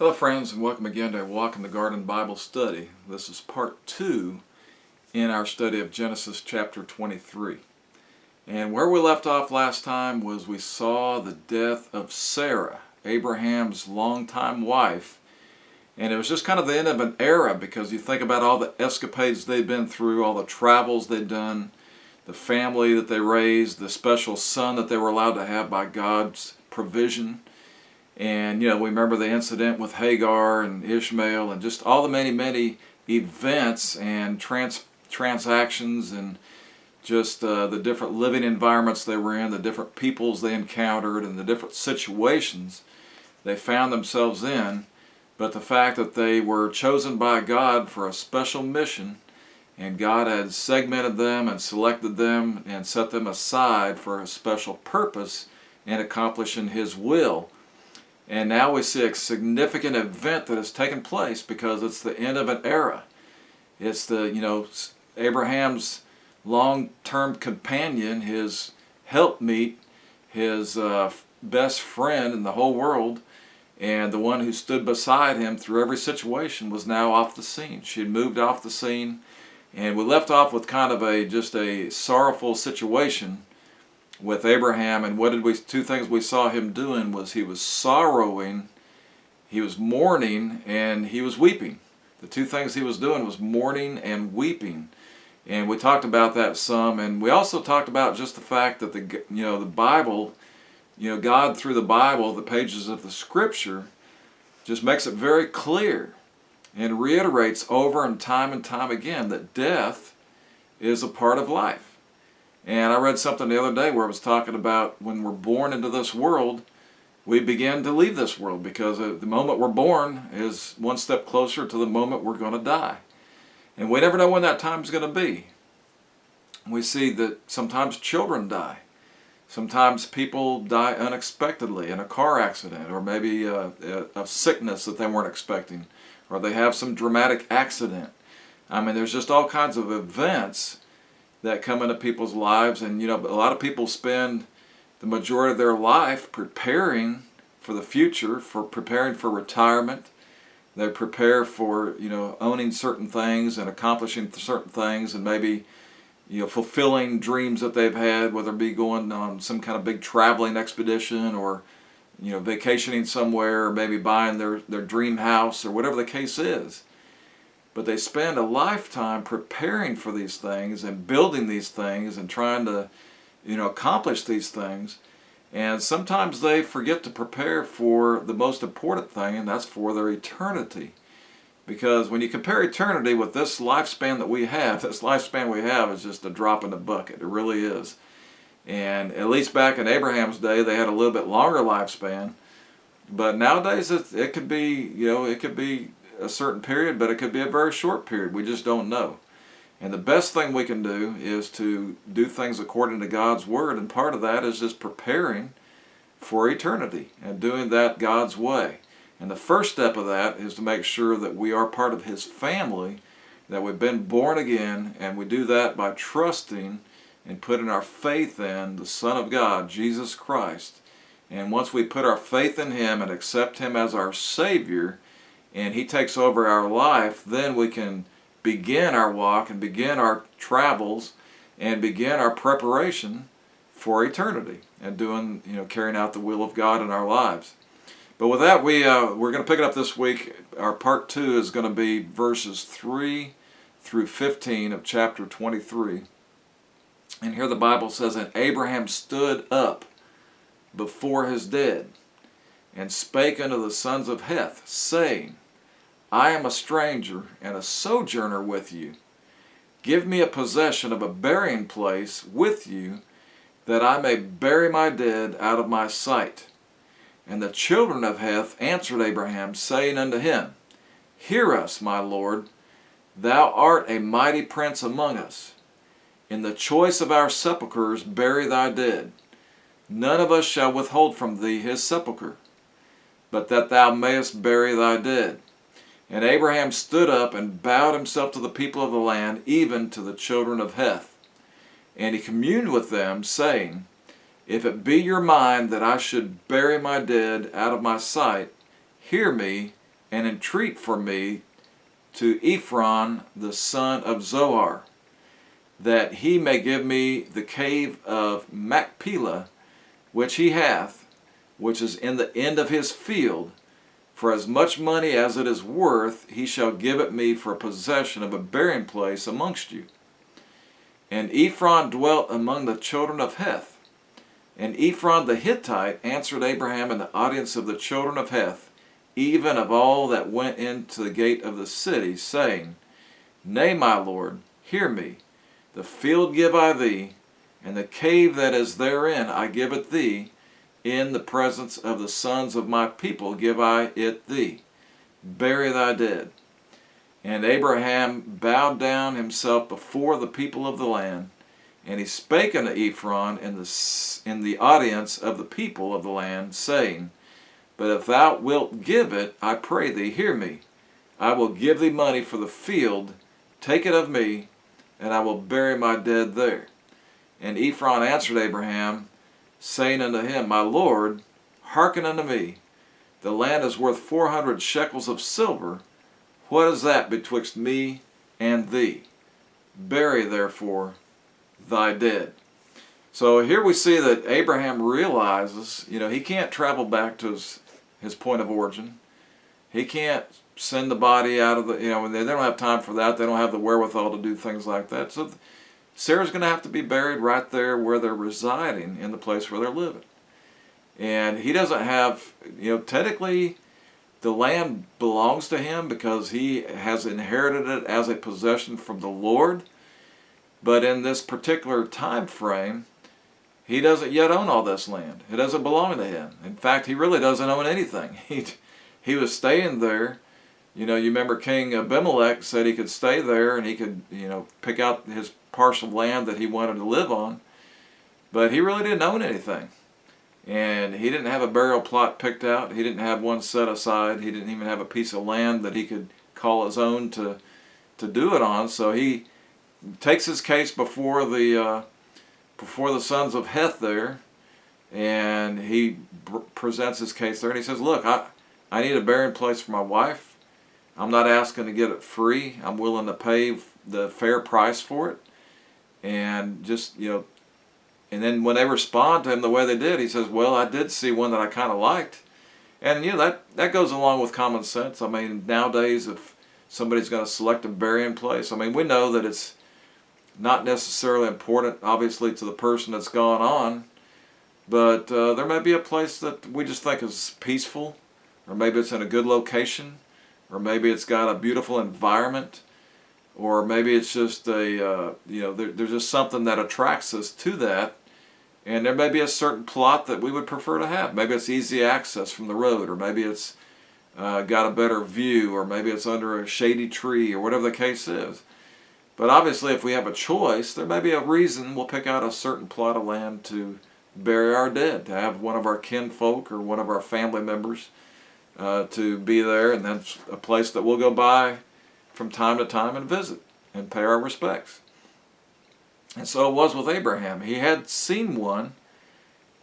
Hello friends, and welcome again to Walk in the Garden Bible Study. This is part 2 in our study of Genesis chapter 23. And where we left off last time was we saw the death of Sarah, Abraham's longtime wife. And it was just kind of the end of an era, because you think about all the escapades they'd been through, all the travels they'd done, the family that they raised, the special son that they were allowed to have by God's provision. And, we remember the incident with Hagar and Ishmael and just all the many events and transactions and just the different living environments they were in, the different peoples they encountered, and the different situations they found themselves in. But the fact that they were chosen by God for a special mission, and God had segmented them and selected them and set them aside for a special purpose in accomplishing His will. And now we see a significant event that has taken place because it's the end of an era. It's Abraham's long-term companion, his helpmeet, his best friend in the whole world, and the one who stood beside him through every situation was now off the scene. She had moved off the scene, and we left off with kind of just a sorrowful situation with Abraham. And two things we saw him doing was he was sorrowing, he was mourning, and he was weeping. The two things he was doing was mourning and weeping. And we talked about that some, and we also talked about just the fact that the Bible, God through the Bible, the pages of the Scripture, just makes it very clear and reiterates over and time again that death is a part of life. And I read something the other day where it was talking about when we're born into this world, we begin to leave this world, because the moment we're born is one step closer to the moment we're going to die. And we never know when that time's going to be. We see that sometimes children die. Sometimes people die unexpectedly in a car accident, or maybe a sickness that they weren't expecting, or they have some dramatic accident. I mean, there's just all kinds of events that come into people's lives. And a lot of people spend the majority of their life preparing for the future, preparing for retirement. They prepare for owning certain things and accomplishing certain things, and maybe fulfilling dreams that they've had, whether it be going on some kind of big traveling expedition, or vacationing somewhere, or maybe buying their dream house, or whatever the case is. But they spend a lifetime preparing for these things and building these things and trying to, accomplish these things. And sometimes they forget to prepare for the most important thing, and that's for their eternity. Because when you compare eternity with this lifespan we have is just a drop in the bucket. It really is. And at least back in Abraham's day, they had a little bit longer lifespan. But nowadays, it could be a certain period, but it could be a very short period. We just don't know. And the best thing we can do is to do things according to God's Word, and part of that is just preparing for eternity and doing that God's way. And the first step of that is to make sure that we are part of His family, that we've been born again, and we do that by trusting and putting our faith in the Son of God, Jesus Christ. And once we put our faith in Him and accept Him as our Savior, and He takes over our life, then we can begin our walk and begin our travels and begin our preparation for eternity and carrying out the will of God in our lives. But with that, we're going to pick it up this week. Our part 2 is going to be verses 3 through 15 of chapter 23. And here the Bible says, "And Abraham stood up before his dead, and spake unto the sons of Heth, saying, I am a stranger and a sojourner with you. Give me a possession of a burying place with you, that I may bury my dead out of my sight. And the children of Heth answered Abraham, saying unto him, Hear us, my Lord, thou art a mighty prince among us. In the choice of our sepulchres bury thy dead. None of us shall withhold from thee his sepulchre, but that thou mayest bury thy dead. And Abraham stood up and bowed himself to the people of the land, even to the children of Heth. And he communed with them, saying, If it be your mind that I should bury my dead out of my sight, hear me and entreat for me to Ephron the son of Zohar, that he may give me the cave of Machpelah, which he hath, which is in the end of his field. For as much money as it is worth, he shall give it me for possession of a burying place amongst you. And Ephron dwelt among the children of Heth. And Ephron the Hittite answered Abraham in the audience of the children of Heth, even of all that went into the gate of the city, saying, Nay, my lord, hear me. The field give I thee, and the cave that is therein I give it thee. In the presence of the sons of my people give I it thee. Bury thy dead. And Abraham bowed down himself before the people of the land, and he spake unto Ephron in the audience of the people of the land, saying, But if thou wilt give it, I pray thee, hear me. I will give thee money for the field, take it of me, and I will bury my dead there. And Ephron answered Abraham, saying unto him, My lord, hearken unto me. The land is worth 400 shekels of silver. What is that betwixt me and thee? Bury therefore thy dead. So here we see that Abraham realizes, he can't travel back to his point of origin. He can't send the body out of the, they don't have time for that. They don't have the wherewithal to do things like that. So Sarah's going to have to be buried right there where they're residing, in the place where they're living. And he doesn't have, technically the land belongs to him because he has inherited it as a possession from the Lord. But in this particular time frame, he doesn't yet own all this land. It doesn't belong to him. In fact, he really doesn't own anything. He was staying there. You remember King Abimelech said he could stay there and he could, pick out his parcel of land that he wanted to live on. But he really didn't own anything. And he didn't have a burial plot picked out. He didn't have one set aside. He didn't even have a piece of land that he could call his own to do it on. So he takes his case before the sons of Heth there, and he presents his case there, and he says, look, I need a burying place for my wife. I'm not asking to get it free. I'm willing to pay the fair price for it. And just, and then when they respond to him the way they did, he says, well, I did see one that I kind of liked. And, that goes along with common sense. I mean, nowadays, if somebody's going to select a burying place, we know that it's not necessarily important, obviously, to the person that's gone on, but there may be a place that we just think is peaceful, or maybe it's in a good location, or maybe it's got a beautiful environment, or maybe it's just there's just something that attracts us to that, and there may be a certain plot that we would prefer to have. Maybe it's easy access from the road, or maybe it's got a better view, or maybe it's under a shady tree, or whatever the case is. But obviously, if we have a choice, there may be a reason we'll pick out a certain plot of land to bury our dead, to have one of our kinfolk or one of our family members to be there, and that's a place that we'll go by from time to time and visit and pay our respects. And so it was with Abraham. He had seen one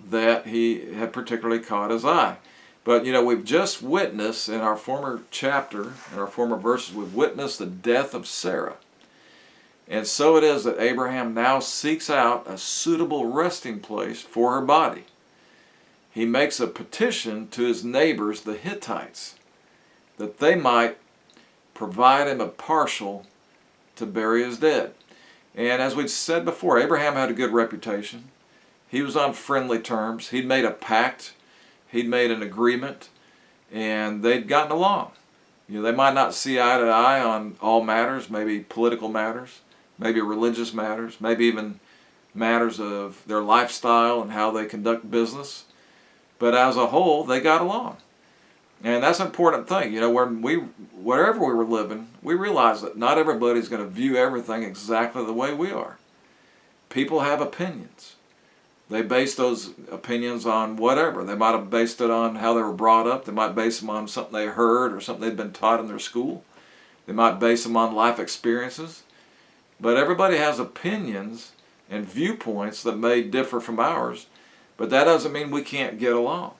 that he had particularly caught his eye. But, we've just witnessed in our former chapter, in our former verses, we've witnessed the death of Sarah. And so it is that Abraham now seeks out a suitable resting place for her body. He makes a petition to his neighbors, the Hittites, that they might provide him a parcel to bury his dead. And as we said before, Abraham had a good reputation. He was on friendly terms. He'd made a pact. He'd made an agreement. And they'd gotten along. They might not see eye to eye on all matters, maybe political matters, maybe religious matters, maybe even matters of their lifestyle and how they conduct business. But as a whole, they got along. And that's an important thing. Wherever we were living, we realized that not everybody's going to view everything exactly the way we are. People have opinions. They base those opinions on whatever. They might have based it on how they were brought up. They might base them on something they heard or something they'd been taught in their school. They might base them on life experiences. But everybody has opinions and viewpoints that may differ from ours. But that doesn't mean we can't get along.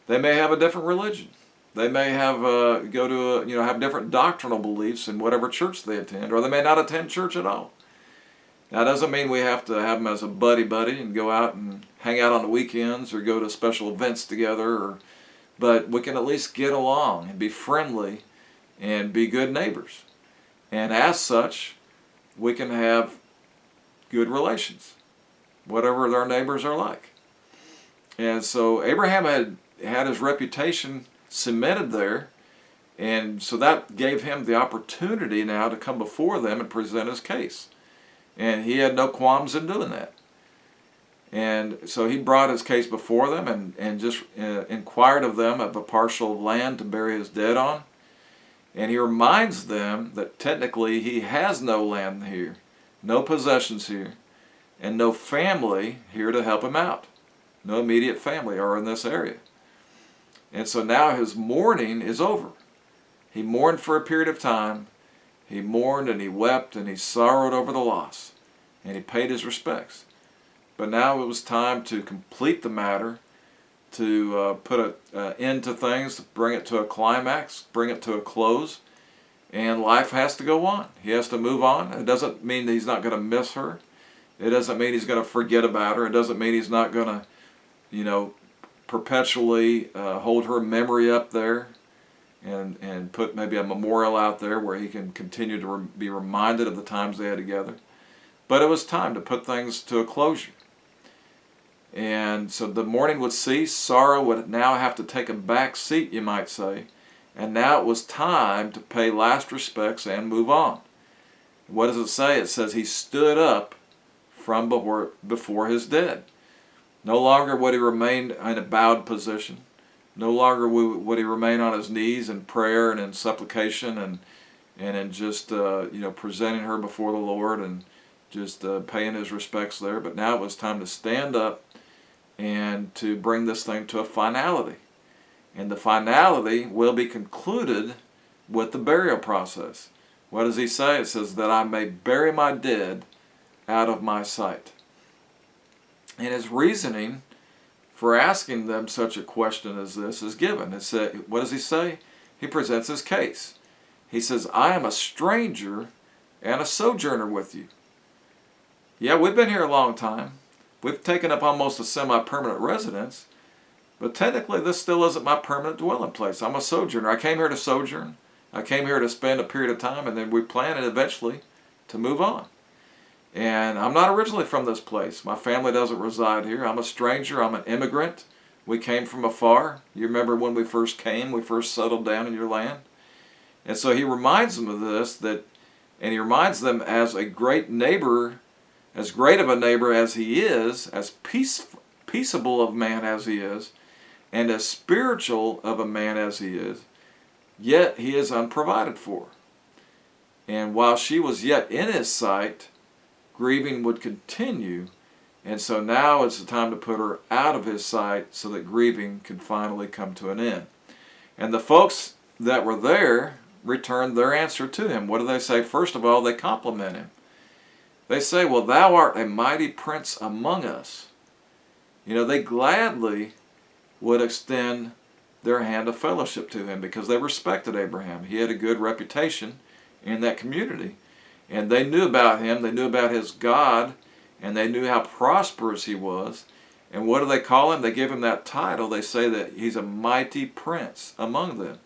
They may have a different religion. They may have have different doctrinal beliefs in whatever church they attend, or they may not attend church at all. That doesn't mean we have to have them as a buddy and go out and hang out on the weekends or go to special events together, but we can at least get along and be friendly and be good neighbors. And as such, we can have good relations, whatever their neighbors are like. And so Abraham had his reputation cemented there, and so that gave him the opportunity now to come before them and present his case. And he had no qualms in doing that. And so he brought his case before them and just inquired of them of a parcel of land to bury his dead on. And he reminds them that technically he has no land here, no possessions here, and no family here to help him out. No immediate family are in this area. And so now his mourning is over. He mourned for a period of time. He mourned and he wept and he sorrowed over the loss. And he paid his respects. But now it was time to complete the matter, to put an end to things, bring it to a climax, bring it to a close. And life has to go on. He has to move on. It doesn't mean that he's not going to miss her. It doesn't mean he's going to forget about her. It doesn't mean he's not going to, perpetually hold her memory up there and put maybe a memorial out there where he can continue to be reminded of the times they had together. But it was time to put things to a closure. And so the mourning would cease. Sorrow would now have to take a back seat, you might say. And now it was time to pay last respects and move on. What does it say? It says he stood up from before his dead. No longer would he remain in a bowed position. No longer would he remain on his knees in prayer and in supplication and in just presenting her before the Lord and just paying his respects there. But now it was time to stand up and to bring this thing to a finality. And the finality will be concluded with the burial process. What does he say? It says that I may bury my dead out of my sight. And his reasoning for asking them such a question as this is given. What does he say? He presents his case. He says, I am a stranger and a sojourner with you. Yeah, we've been here a long time. We've taken up almost a semi-permanent residence. But technically, this still isn't my permanent dwelling place. I'm a sojourner. I came here to sojourn. I came here to spend a period of time, and then we plan eventually to move on. And I'm not originally from this place. My family doesn't reside here. I'm a stranger. I'm an immigrant. We came from afar. You remember when we first came, we first settled down in your land. And so he reminds them of this, and he reminds them as a great neighbor, as great of a neighbor as he is, as peaceable of man as he is, and as spiritual of a man as he is, yet he is unprovided for. And while she was yet in his sight, grieving would continue, and so now it's the time to put her out of his sight so that grieving can finally come to an end. And the folks that were there returned their answer to him. What do they say? First of all, they compliment him. They say, well, thou art a mighty prince among us. They gladly would extend their hand of fellowship to him because they respected Abraham. He had a good reputation in that community. And they knew about him, they knew about his God, and they knew how prosperous he was. And what do they call him? They give him that title. They say that he's a mighty prince among them.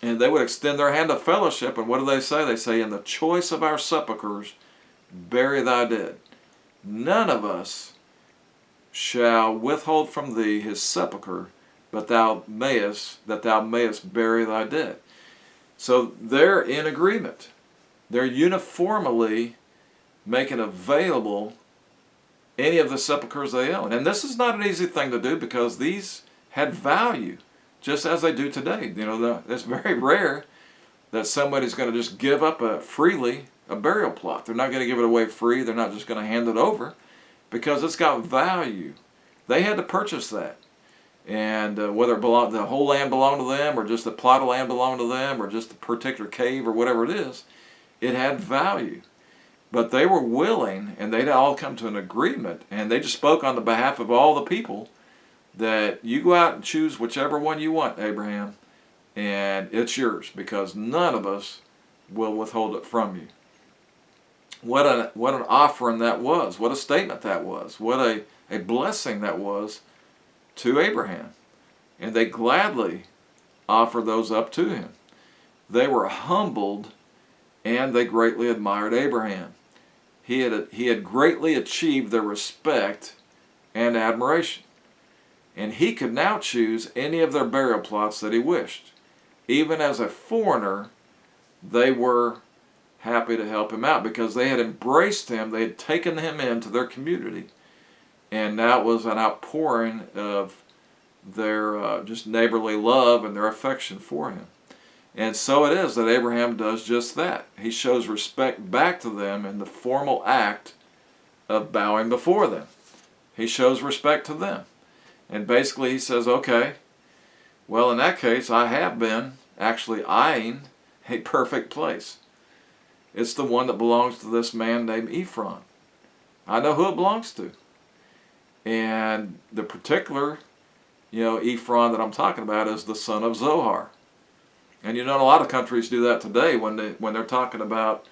And they would extend their hand of fellowship, and what do they say? They say, in the choice of our sepulchres, bury thy dead. None of us shall withhold from thee his sepulchre, but that thou mayest bury thy dead. So they're in agreement. They're uniformly making available any of the sepulchres they own. And this is not an easy thing to do because these had value, just as they do today. It's very rare that somebody's going to just give up freely a burial plot. They're not going to give it away free. They're not just going to hand it over because it's got value. They had to purchase that. And whether the whole land belonged to them or just a plot of land belonged to them or just a particular cave or whatever it is, it had value. But they were willing, and they'd all come to an agreement, and they just spoke on the behalf of all the people, that you go out and choose whichever one you want, Abraham, and it's yours, because none of us will withhold it from you. What an offering that was. What a statement that was. What a blessing that was to Abraham. And they gladly offered those up to him. They were humbled, and they greatly admired Abraham. He had greatly achieved their respect and admiration. And he could now choose any of their burial plots that he wished. Even as a foreigner, they were happy to help him out because they had embraced him, they had taken him into their community, and that was an outpouring of their just neighborly love and their affection for him. And so it is that Abraham does just that. He shows respect back to them in the formal act of bowing before them. He shows respect to them. And basically he says, okay, well, in that case, I have been actually eyeing a perfect place. It's the one that belongs to this man named Ephron. I know who it belongs to. And the particular, Ephron that I'm talking about is the son of Zohar. And a lot of countries do that today when they're talking about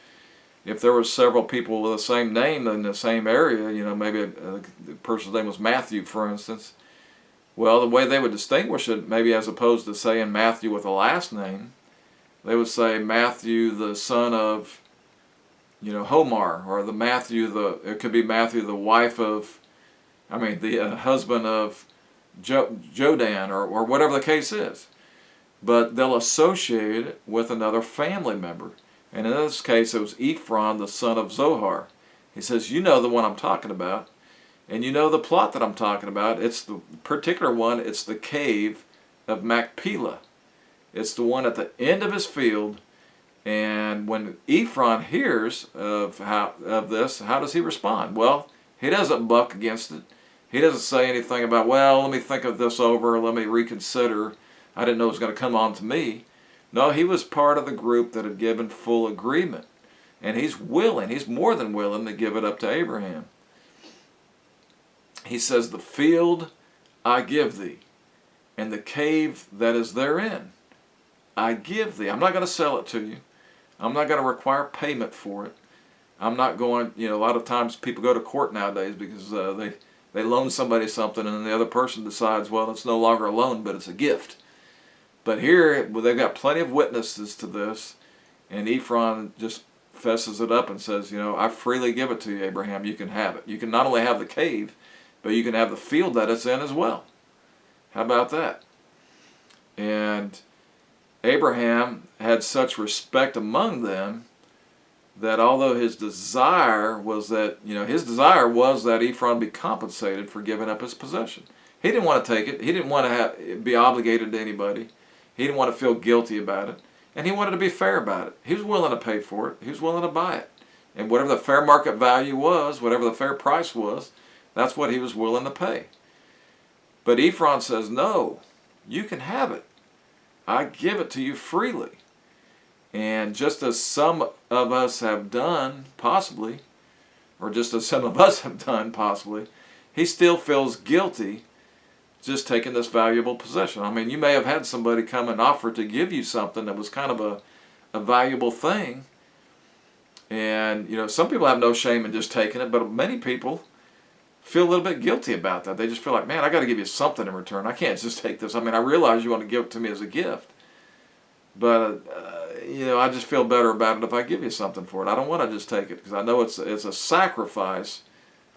if there were several people with the same name in the same area, maybe the person's name was Matthew, for instance. Well, the way they would distinguish it, maybe as opposed to saying Matthew with a last name, they would say Matthew the son of Homar, or it could be Matthew the wife of, the husband of Jodan, or whatever the case is. But they'll associate it with another family member. And in this case, it was Ephron, the son of Zohar. He says, you know the one I'm talking about, and you know the plot that I'm talking about. It's the particular one, it's the cave of Machpelah. It's the one at the end of his field. And when Ephron hears of this, how does he respond? Well, he doesn't buck against it. He doesn't say anything about, well, let me think of this over, let me reconsider. I didn't know it was going to come on to me. No, he was part of the group that had given full agreement. And he's more than willing to give it up to Abraham. He says, the field I give thee, and the cave that is therein I give thee. I'm not going to sell it to you. I'm not going to require payment for it. I'm not going, a lot of times people go to court nowadays because they loan somebody something and then the other person decides, well, it's no longer a loan, but it's a gift. But here, they've got plenty of witnesses to this, and Ephron just fesses it up and says, I freely give it to you, Abraham. You can have it. You can not only have the cave, but you can have the field that it's in as well. How about that? And Abraham had such respect among them that although his desire was that, Ephron be compensated for giving up his possession. He didn't want to take it. He didn't want to be obligated to anybody. He didn't want to feel guilty about it. And he wanted to be fair about it. He was willing to pay for it. He was willing to buy it. And whatever the fair market value was, whatever the fair price was, that's what he was willing to pay. But Ephron says, no, you can have it. I give it to you freely. And just as some of us have done, possibly, or just as some of us have done, possibly, he still feels guilty just taking this valuable possession. You may have had somebody come and offer to give you something that was kind of a valuable thing. And, some people have no shame in just taking it, but many people feel a little bit guilty about that. They just feel like, man, I got to give you something in return. I can't just take this. I realize you want to give it to me as a gift, but I just feel better about it if I give you something for it. I don't want to just take it because I know it's a sacrifice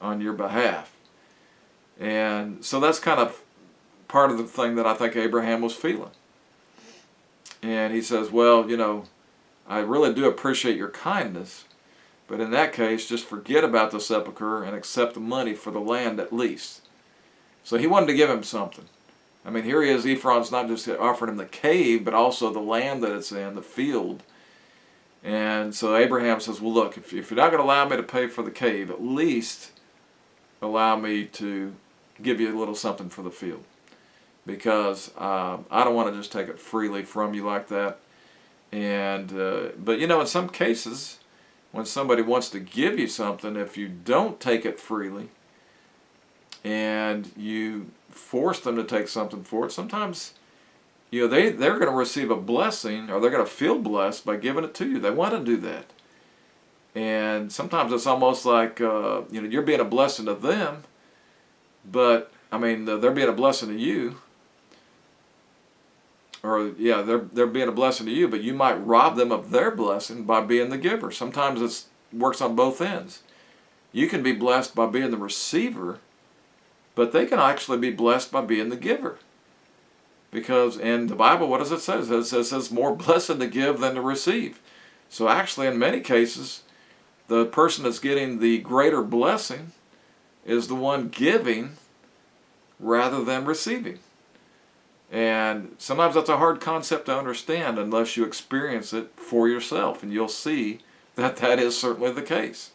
on your behalf. And so that's kind of part of the thing that I think Abraham was feeling. And he says, well, I really do appreciate your kindness, but in that case, just forget about the sepulcher and accept the money for the land at least. So he wanted to give him something. Here he is, Ephron's not just offering him the cave, but also the land that it's in, the field. And so Abraham says, well, look, if you're not going to allow me to pay for the cave, at least allow me to give you a little something for the field. Because I don't want to just take it freely from you like that. And but in some cases, when somebody wants to give you something, if you don't take it freely, and you force them to take something for it, sometimes they're going to receive a blessing, or they're going to feel blessed by giving it to you. They want to do that. And sometimes it's almost like you're being a blessing to them, but I mean they're being a blessing to you, or they're being a blessing to you, but you might rob them of their blessing by being the giver. Sometimes it works on both ends. You can be blessed by being the receiver, but they can actually be blessed by being the giver. Because in the Bible, what does it say? It says it's more blessed to give than to receive. So actually, in many cases, the person that's getting the greater blessing is the one giving rather than receiving. And sometimes that's a hard concept to understand unless you experience it for yourself, and you'll see that that is certainly the case.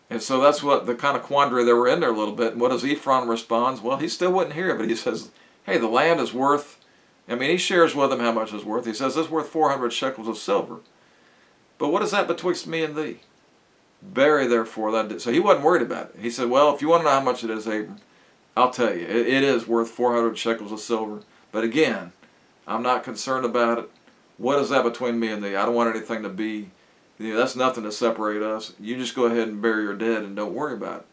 And so that's what the kind of quandary they were in there a little bit. And what does Ephron respond? Well, he still wouldn't hear it, but he says, hey, the land is worth, he shares with them how much it's worth. He says, it's worth 400 shekels of silver. But what is that betwixt me and thee? Bury therefore that. So he wasn't worried about it. He said, well, if you want to know how much it is, Abram, I'll tell you. It is worth 400 shekels of silver. But again, I'm not concerned about it. What is that between me and thee? I don't want anything to be, that's nothing to separate us. You just go ahead and bury your dead and don't worry about it.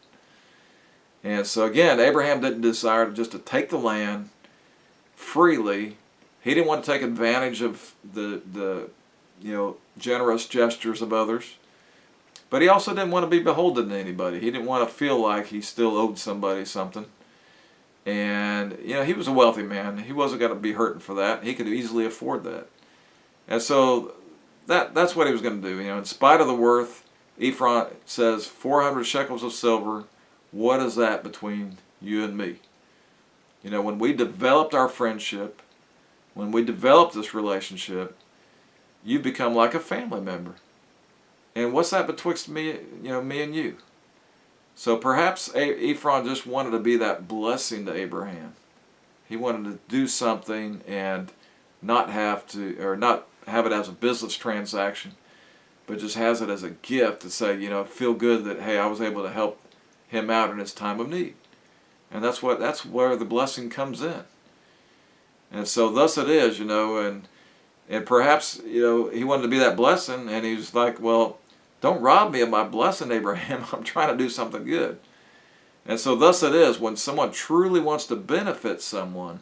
And so again, Abraham didn't desire just to take the land freely. He didn't want to take advantage of the generous gestures of others. But he also didn't want to be beholden to anybody. He didn't want to feel like he still owed somebody something. And, he was a wealthy man. He wasn't going to be hurting for that. He could easily afford that. And so that's what he was going to do. In spite of the worth, Ephron says 400 shekels of silver. What is that between you and me? When we developed our friendship, when we developed this relationship, you become like a family member. And what's that betwixt me, me and you? So perhaps Ephron just wanted to be that blessing to Abraham. He wanted to do something and not have it as a business transaction, but just has it as a gift to say, feel good that, hey, I was able to help him out in his time of need. And that's where the blessing comes in. And so thus it is, and perhaps, he wanted to be that blessing, and he was like, well, don't rob me of my blessing, Abraham. I'm trying to do something good. And so thus it is, when someone truly wants to benefit someone,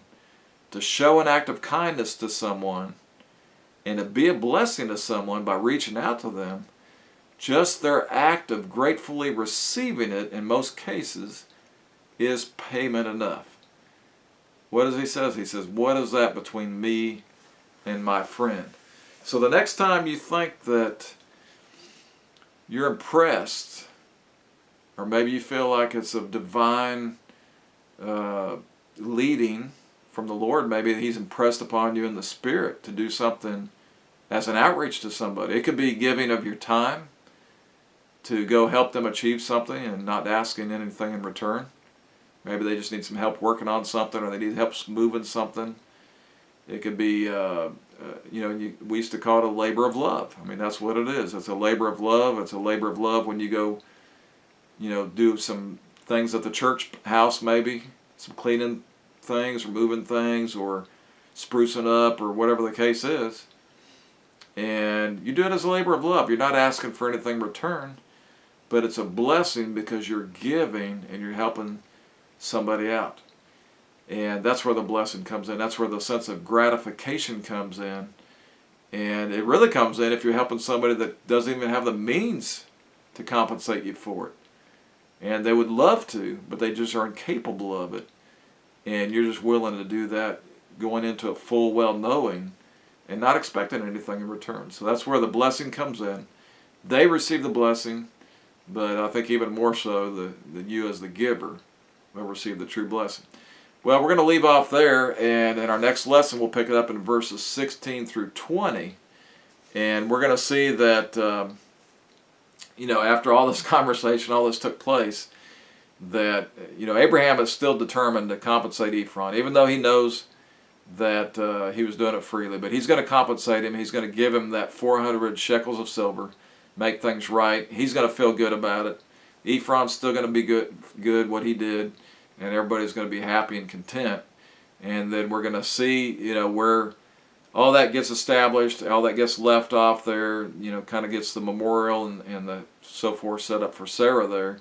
to show an act of kindness to someone, and to be a blessing to someone by reaching out to them, just their act of gratefully receiving it, in most cases, is payment enough. What does he say? He says, what is that between me and my friend? So the next time you think that you're impressed, or maybe you feel like it's a divine leading from the Lord, maybe he's impressed upon you in the Spirit to do something as an outreach to somebody. It could be giving of your time to go help them achieve something and not asking anything in return. Maybe they just need some help working on something, or they need help moving something. It could be, we used to call it a labor of love. That's what it is. It's a labor of love. It's a labor of love when you go, do some things at the church house, maybe some cleaning things or moving things or sprucing up or whatever the case is. And you do it as a labor of love. You're not asking for anything in return, but it's a blessing because you're giving and you're helping somebody out. And that's where the blessing comes in. That's where the sense of gratification comes in. And it really comes in if you're helping somebody that doesn't even have the means to compensate you for it. And they would love to, but they just are incapable of it. And you're just willing to do that, going into it full well knowing and not expecting anything in return. So that's where the blessing comes in. They receive the blessing, but I think even more so that you as the giver will receive the true blessing. Well, we're going to leave off there, and in our next lesson we'll pick it up in verses 16 through 20. And we're going to see that, after all this conversation, all this took place, that, Abraham is still determined to compensate Ephron, even though he knows that he was doing it freely. But he's going to compensate him. He's going to give him that 400 shekels of silver, make things right. He's going to feel good about it. Ephron's still going to be good what he did, and everybody's going to be happy and content. And then we're going to see, where all that gets established, all that gets left off there, kind of gets the memorial and the so forth set up for Sarah there.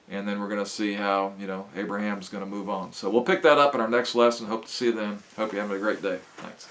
And then we're going to see how, Abraham's going to move on. So we'll pick that up in our next lesson. Hope to see you then. Hope you're having a great day. Thanks.